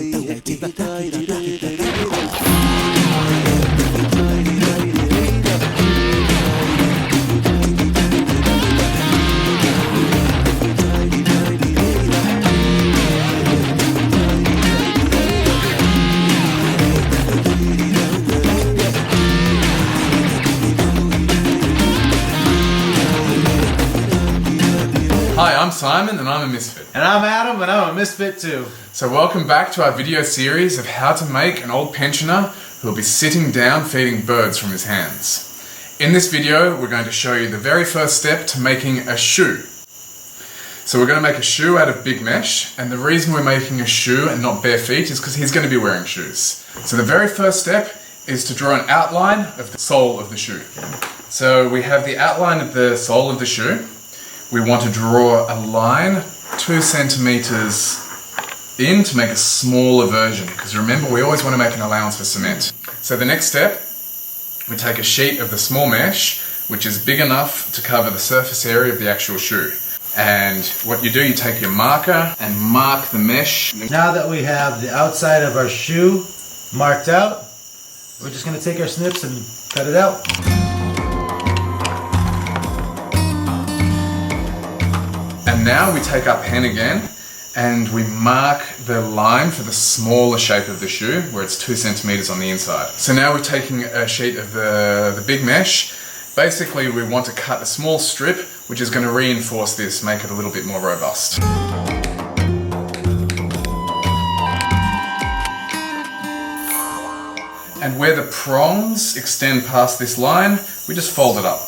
Hi, I'm Simon and I'm a Misfit. And I'm Adam and I'm a Misfit too. So welcome back to our video series of how to make an old pensioner who will be sitting down feeding birds from his hands. In this video, we're going to show you the very first step to making a shoe. So we're going to make a shoe out of big mesh, and the reason we're making a shoe and not bare feet is because he's going to be wearing shoes. So the very first step is to draw an outline of the sole of the shoe. So we have the outline of the sole of the shoe. We want to draw a line 2 centimeters in to make a smaller version, because remember, we always want to make an allowance for cement. So the next step, we take a sheet of the small mesh, which is big enough to cover the surface area of the actual shoe. And what you do, you take your marker and mark the mesh. Now that we have the outside of our shoe marked out, we're just going to take our snips and cut it out. And now we take our pen again and we mark the line for the smaller shape of the shoe, where it's 2 centimeters on the inside. So now we're taking a sheet of the big mesh. Basically, we want to cut a small strip, which is going to reinforce this, make it a little bit more robust. And where the prongs extend past this line, we just fold it up.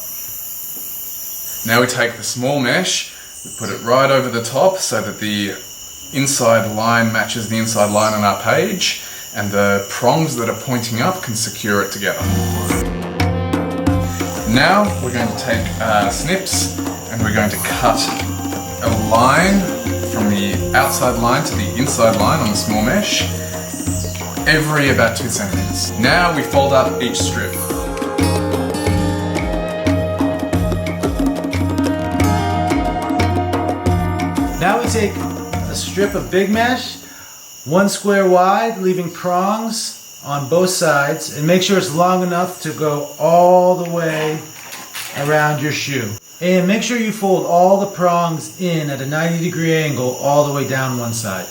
Now we take the small mesh, we put it right over the top so that the inside line matches the inside line on our page, and the prongs that are pointing up can secure it together. Now we're going to take snips and we're going to cut a line from the outside line to the inside line on the small mesh, every about 2 centimeters. Now we fold up each strip. Now we take a strip of big mesh, 1 square wide, leaving prongs on both sides, and make sure it's long enough to go all the way around your shoe. And make sure you fold all the prongs in at a 90-degree angle all the way down one side.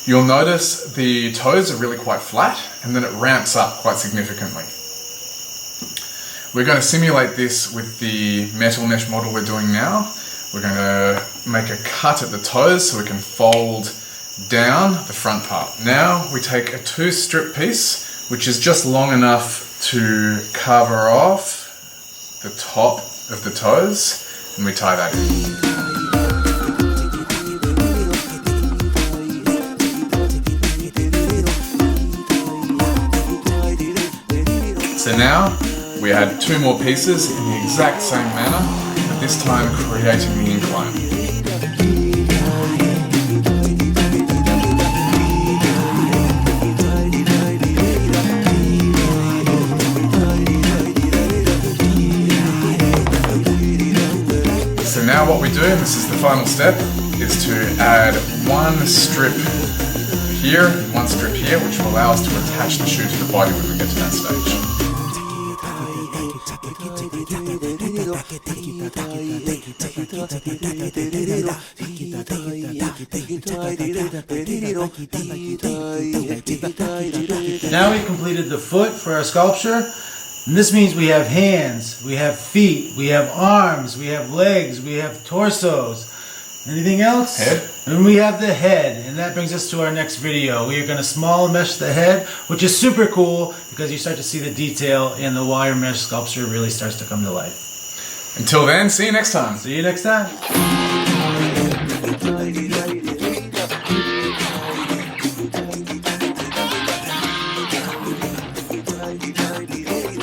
You'll notice the toes are really quite flat, and then it ramps up quite significantly. We're going to simulate this with the metal mesh model we're doing now. We're going to make a cut at the toes so we can fold down the front part. Now we take a 2-strip piece, which is just long enough to cover off the top of the toes, and we tie that in. So now we add 2 more pieces in the exact same manner, but this time creating the incline. So now what we do, and this is the final step, is to add 1 strip here and 1 strip here, which will allow us to attach the shoe to the body when we get to that stage. Now we've completed the foot for our sculpture, and this means we have hands, we have feet, we have arms, we have legs, we have torsos. Anything else? Head. And we have the head, and that brings us to our next video. We are going to small mesh the head, which is super cool because you start to see the detail, and the wire mesh sculpture really starts to come to life. Until then, see you next time. See you next time. Dee-da-dee-dee.